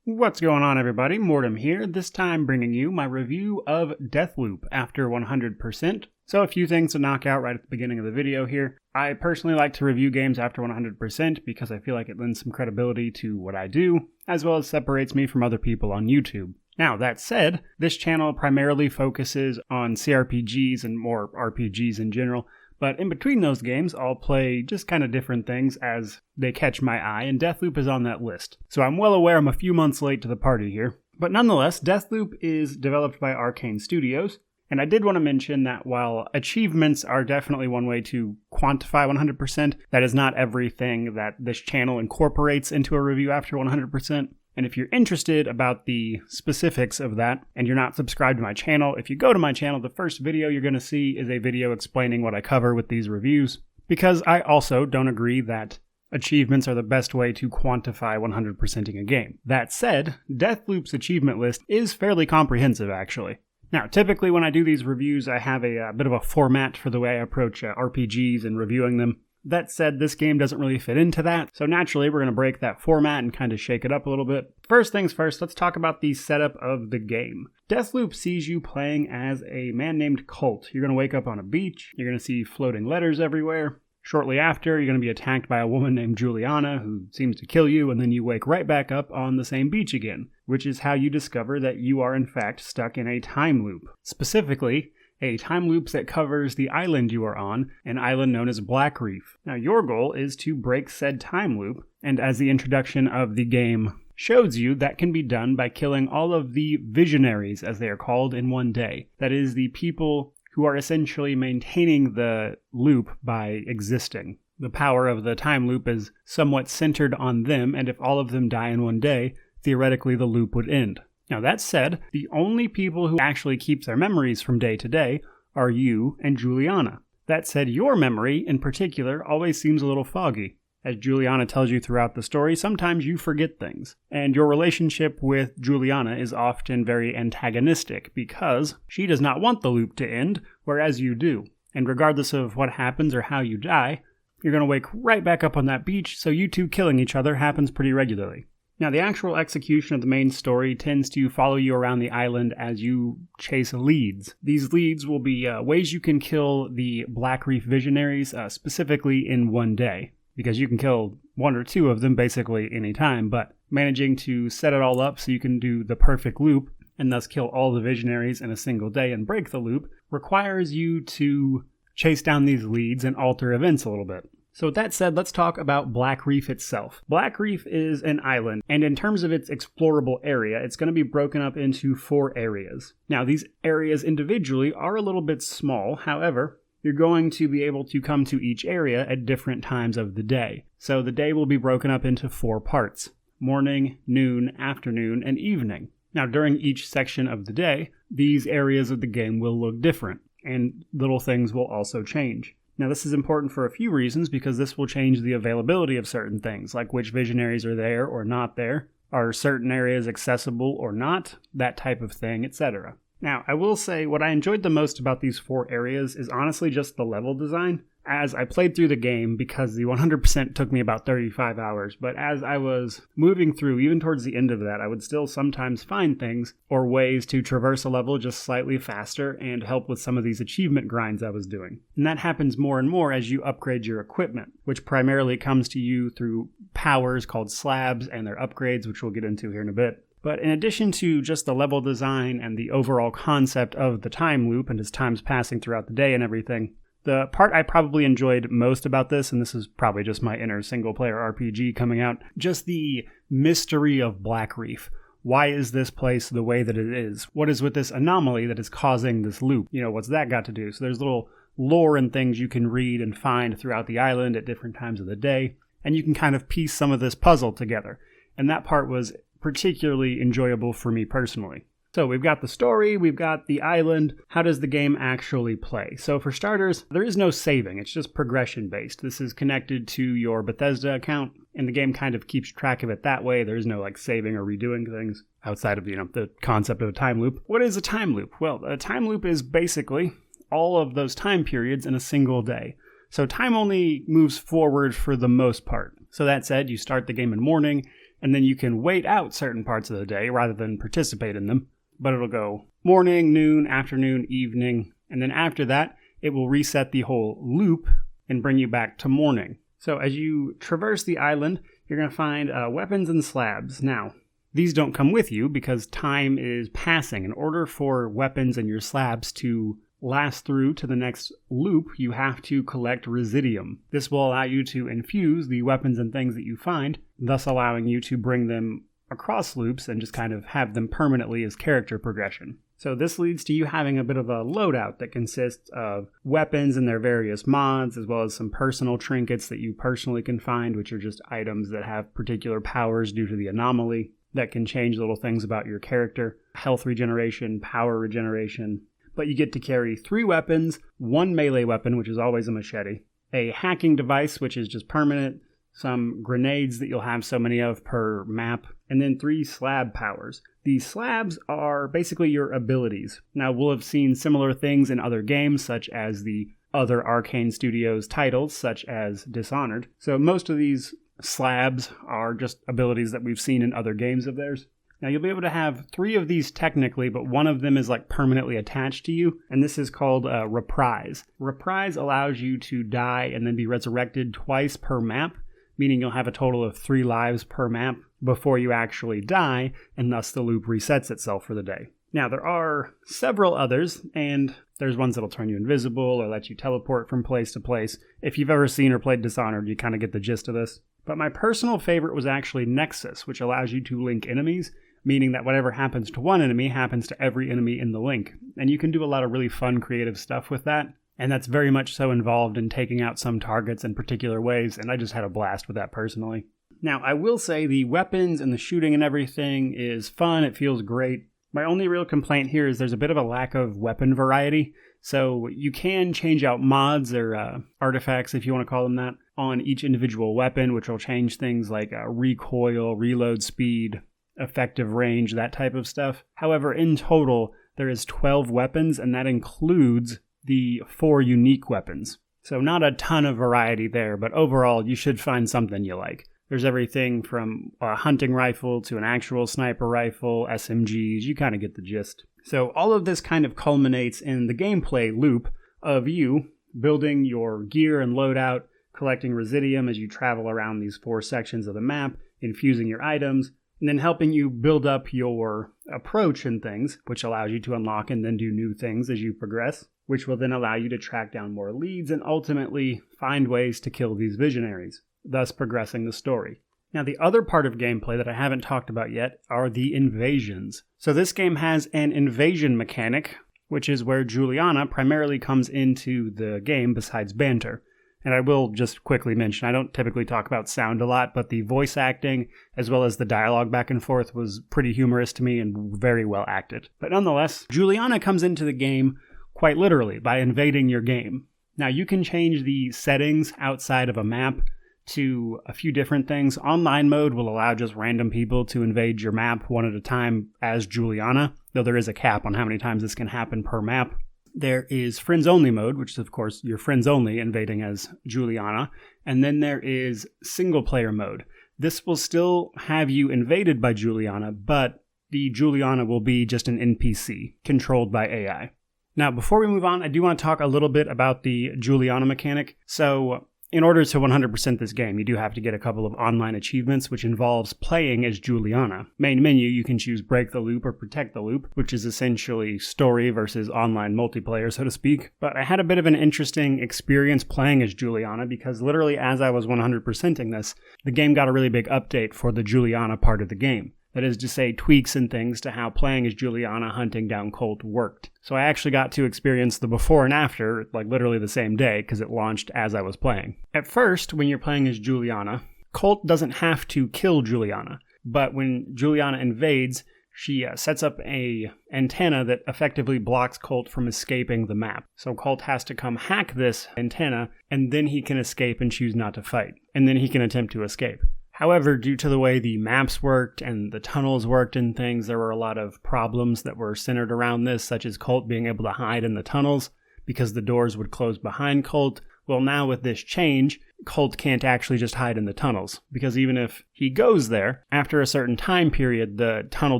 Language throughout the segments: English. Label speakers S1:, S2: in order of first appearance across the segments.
S1: What's going on, everybody? Mortem here, this time bringing you my review of Deathloop after 100%. So a few things to knock out right at the beginning of the video here. I personally like to review games after 100% because I feel like it lends some credibility to what I do, as well as separates me from other people on YouTube. Now, that said, this channel primarily focuses on CRPGs and more RPGs in general, but in between those games, I'll play just kind of different things as they catch my eye, and Deathloop is on that list. So I'm well aware I'm a few months late to the party here. But nonetheless, Deathloop is developed by Arcane Studios, and I did want to mention that while achievements are definitely one way to quantify 100%, that is not everything that this channel incorporates into a review after 100%. And if you're interested about the specifics of that, and you're not subscribed to my channel, if you go to my channel, the first video you're going to see is a video explaining what I cover with these reviews, because I also don't agree that achievements are the best way to quantify 100%ing a game. That said, Deathloop's achievement list is fairly comprehensive, actually. Now, typically when I do these reviews, I have a bit of a format for the way I approach RPGs and reviewing them. That said, this game doesn't really fit into that, so naturally we're going to break that format and kind of shake it up a little bit. First things first, let's talk about the setup of the game. Deathloop sees you playing as a man named Colt. You're going to wake up on a beach, you're going to see floating letters everywhere. Shortly after, you're going to be attacked by a woman named Juliana who seems to kill you, and then you wake right back up on the same beach again, which is how you discover that you are in fact stuck in a time loop. Specifically, a time loop that covers the island you are on, an island known as Black Reef. Now, your goal is to break said time loop, and as the introduction of the game shows you, that can be done by killing all of the visionaries, as they are called, in one day. That is, the people who are essentially maintaining the loop by existing. The power of the time loop is somewhat centered on them, and if all of them die in one day, theoretically the loop would end. Now, that said, the only people who actually keep their memories from day to day are you and Juliana. That said, your memory, in particular, always seems a little foggy. As Juliana tells you throughout the story, sometimes you forget things. And your relationship with Juliana is often very antagonistic because she does not want the loop to end, whereas you do. And regardless of what happens or how you die, you're going to wake right back up on that beach, so you two killing each other happens pretty regularly. Now, the actual execution of the main story tends to follow you around the island as you chase leads. These leads will be ways you can kill the Black Reef Visionaries, specifically in one day, because you can kill one or two of them basically any time, but managing to set it all up so you can do the perfect loop and thus kill all the Visionaries in a single day and break the loop requires you to chase down these leads and alter events a little bit. So with that said, let's talk about Black Reef itself. Black Reef is an island, and in terms of its explorable area, it's going to be broken up into 4 areas. Now, these areas individually are a little bit small, however, you're going to be able to come to each area at different times of the day. So the day will be broken up into 4 parts: morning, noon, afternoon, and evening. Now, during each section of the day, these areas of the game will look different, and little things will also change. Now, this is important for a few reasons, because this will change the availability of certain things, like which visionaries are there or not there, are certain areas accessible or not, that type of thing, etc. Now, I will say what I enjoyed the most about these 4 areas is honestly just the level design. As I played through the game, because the 100% took me about 35 hours, but as I was moving through, even towards the end of that, I would still sometimes find things or ways to traverse a level just slightly faster and help with some of these achievement grinds I was doing. And that happens more and more as you upgrade your equipment, which primarily comes to you through powers called slabs and their upgrades, which we'll get into here in a bit. But in addition to just the level design and the overall concept of the time loop and as time's passing throughout the day and everything, the part I probably enjoyed most about this, and this is probably just my inner single-player RPG coming out, just the mystery of Black Reef. Why is this place the way that it is? What is with this anomaly that is causing this loop? What's that got to do? So there's little lore and things you can read and find throughout the island at different times of the day, and you can kind of piece some of this puzzle together. And that part was particularly enjoyable for me personally. So we've got the story, we've got the island. How does the game actually play? So for starters, there is no saving. It's just progression based. This is connected to your Bethesda account, and the game kind of keeps track of it that way. There's no like saving or redoing things outside of, the concept of a time loop. What is a time loop? Well, a time loop is basically all of those time periods in a single day. So time only moves forward for the most part. So that said, you start the game in morning, and then you can wait out certain parts of the day rather than participate in them. But it'll go morning, noon, afternoon, evening, and then after that, it will reset the whole loop and bring you back to morning. So as you traverse the island, you're going to find weapons and slabs. Now, these don't come with you because time is passing. In order for weapons and your slabs to last through to the next loop, you have to collect residium. This will allow you to infuse the weapons and things that you find, thus allowing you to bring them across loops and just kind of have them permanently as character progression. So this leads to you having a bit of a loadout that consists of weapons and their various mods, as well as some personal trinkets that you personally can find, which are just items that have particular powers due to the anomaly that can change little things about your character. Health regeneration, power regeneration. But you get to carry 3 weapons, 1 melee weapon, which is always a machete, a hacking device, which is just permanent, some grenades that you'll have so many of per map, and then 3 slab powers. These slabs are basically your abilities. Now, we'll have seen similar things in other games, such as the other Arcane Studios titles, such as Dishonored. So most of these slabs are just abilities that we've seen in other games of theirs. Now, you'll be able to have 3 of these technically, but one of them is like permanently attached to you, and this is called Reprise. Reprise allows you to die and then be resurrected twice per map, meaning you'll have a total of 3 lives per map before you actually die, and thus the loop resets itself for the day. Now, there are several others, and there's ones that'll turn you invisible or let you teleport from place to place. If you've ever seen or played Dishonored, you kind of get the gist of this. But my personal favorite was actually Nexus, which allows you to link enemies, meaning that whatever happens to one enemy happens to every enemy in the link. And you can do a lot of really fun, creative stuff with that. And that's very much so involved in taking out some targets in particular ways, and I just had a blast with that personally. Now, I will say the weapons and the shooting and everything is fun, it feels great. My only real complaint here is there's a bit of a lack of weapon variety, so you can change out mods or artifacts, if you want to call them that, on each individual weapon, which will change things like recoil, reload speed, effective range, that type of stuff. However, in total, there is 12 weapons, and that includes the 4 unique weapons. So not a ton of variety there, but overall you should find something you like. There's everything from a hunting rifle to an actual sniper rifle, SMGs, you kind of get the gist. So all of this kind of culminates in the gameplay loop of you building your gear and loadout, collecting residium as you travel around these 4 sections of the map, infusing your items, and then helping you build up your approach and things, which allows you to unlock and then do new things as you progress, which will then allow you to track down more leads and ultimately find ways to kill these visionaries, thus progressing the story. Now, the other part of gameplay that I haven't talked about yet are the invasions. So this game has an invasion mechanic, which is where Juliana primarily comes into the game besides banter. And I will just quickly mention, I don't typically talk about sound a lot, but the voice acting, as well as the dialogue back and forth, was pretty humorous to me and very well acted. But nonetheless, Juliana comes into the game quite literally by invading your game. Now, you can change the settings outside of a map to a few different things. Online mode will allow just random people to invade your map one at a time as Juliana, though there is a cap on how many times this can happen per map. There is friends only mode, which is of course your friends only invading as Juliana. And then there is single player mode. This will still have you invaded by Juliana, but the Juliana will be just an NPC controlled by AI. Now, before we move on, I do want to talk a little bit about the Juliana mechanic. So in order to 100% this game, you do have to get a couple of online achievements, which involves playing as Juliana. Main menu, you can choose Break the Loop or Protect the Loop, which is essentially story versus online multiplayer, so to speak. But I had a bit of an interesting experience playing as Juliana because literally as I was 100%ing this, the game got a really big update for the Juliana part of the game. That is to say, tweaks and things to how playing as Juliana hunting down Colt worked. So I actually got to experience the before and after, like literally the same day, because it launched as I was playing. At first, when you're playing as Juliana, Colt doesn't have to kill Juliana. But when Juliana invades, she sets up a antenna that effectively blocks Colt from escaping the map. So Colt has to come hack this antenna, and then he can escape and choose not to fight. And then he can attempt to escape. However, due to the way the maps worked and the tunnels worked and things, there were a lot of problems that were centered around this, such as Colt being able to hide in the tunnels because the doors would close behind Colt. Well, now with this change, Colt can't actually just hide in the tunnels, because even if he goes there, after a certain time period, the tunnel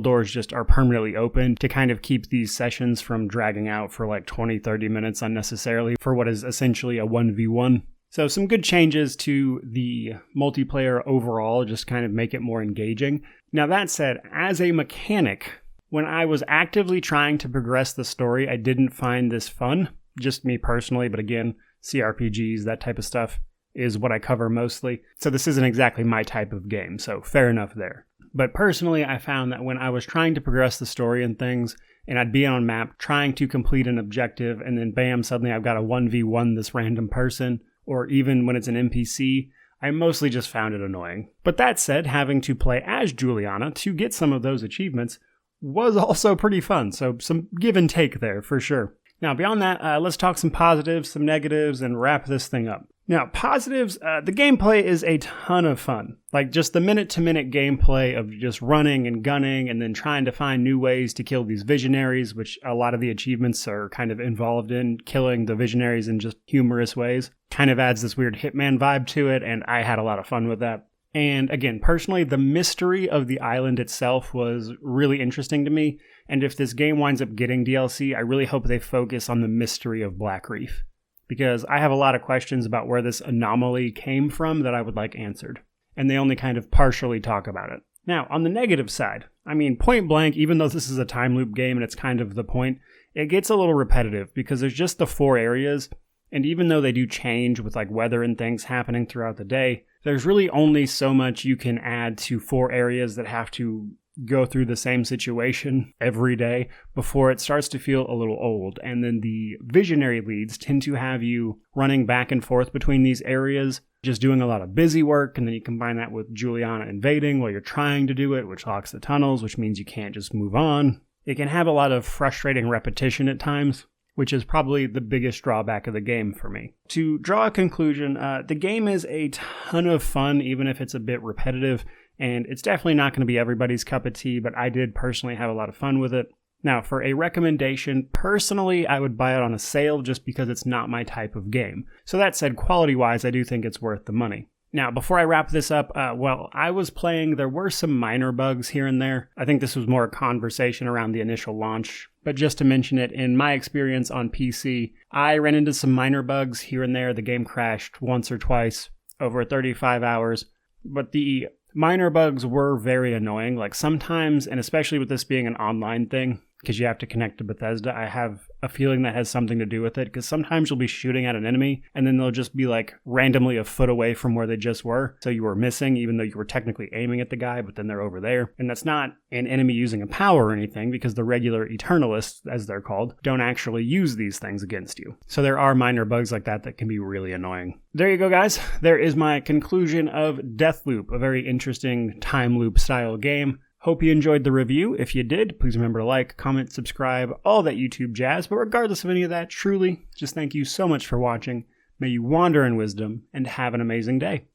S1: doors just are permanently open to kind of keep these sessions from dragging out for like 20-30 minutes unnecessarily for what is essentially a 1v1. So some good changes to the multiplayer overall, just kind of make it more engaging. Now that said, as a mechanic, when I was actively trying to progress the story, I didn't find this fun. Just me personally, but again, CRPGs, that type of stuff is what I cover mostly. So this isn't exactly my type of game, so fair enough there. But personally, I found that when I was trying to progress the story and things, and I'd be on map trying to complete an objective, and then bam, suddenly I've got a 1v1 this random person, or even when it's an NPC, I mostly just found it annoying. But that said, having to play as Juliana to get some of those achievements was also pretty fun, so some give and take there for sure. Now beyond that, let's talk some positives, some negatives, and wrap this thing up. Now, positives, the gameplay is a ton of fun. Like, just the minute-to-minute gameplay of just running and gunning and then trying to find new ways to kill these visionaries, which a lot of the achievements are kind of involved in, killing the visionaries in just humorous ways. Kind of adds this weird Hitman vibe to it, and I had a lot of fun with that. And again, personally, the mystery of the island itself was really interesting to me, and if this game winds up getting DLC, I really hope they focus on the mystery of Black Reef, because I have a lot of questions about where this anomaly came from that I would like answered, and they only kind of partially talk about it. Now, on the negative side, I mean, point blank, even though this is a time loop game and it's kind of the point, it gets a little repetitive because there's just the 4 areas, and even though they do change with like weather and things happening throughout the day, there's really only so much you can add to 4 areas that have to go through the same situation every day before it starts to feel a little old. And then the visionary leads tend to have you running back and forth between these areas, just doing a lot of busy work, and then you combine that with Juliana invading while you're trying to do it, which locks the tunnels, which means you can't just move on. It can have a lot of frustrating repetition at times, which is probably the biggest drawback of the game for me. To draw a conclusion, the game is a ton of fun, even if it's a bit repetitive, and it's definitely not going to be everybody's cup of tea, but I did personally have a lot of fun with it. Now, for a recommendation, personally, I would buy it on a sale just because it's not my type of game. So that said, quality-wise, I do think it's worth the money. Now, before I wrap this up, I was playing, there were some minor bugs here and there. I think this was more a conversation around the initial launch. But just to mention it, in my experience on PC, I ran into some minor bugs here and there. The game crashed once or twice over 35 hours. But the minor bugs were very annoying. Like sometimes, and especially with this being an online thing, because you have to connect to Bethesda, I have a feeling that has something to do with it, because sometimes you'll be shooting at an enemy, and then they'll just be like randomly a foot away from where they just were, so you were missing, even though you were technically aiming at the guy, but then they're over there. And that's not an enemy using a power or anything, because the regular Eternalists, as they're called, don't actually use these things against you. So there are minor bugs like that that can be really annoying. There you go, guys. There is my conclusion of Deathloop, a very interesting time loop style game. Hope you enjoyed the review. If you did, please remember to like, comment, subscribe, all that YouTube jazz. But regardless of any of that, truly, just thank you so much for watching. May you wander in wisdom and have an amazing day.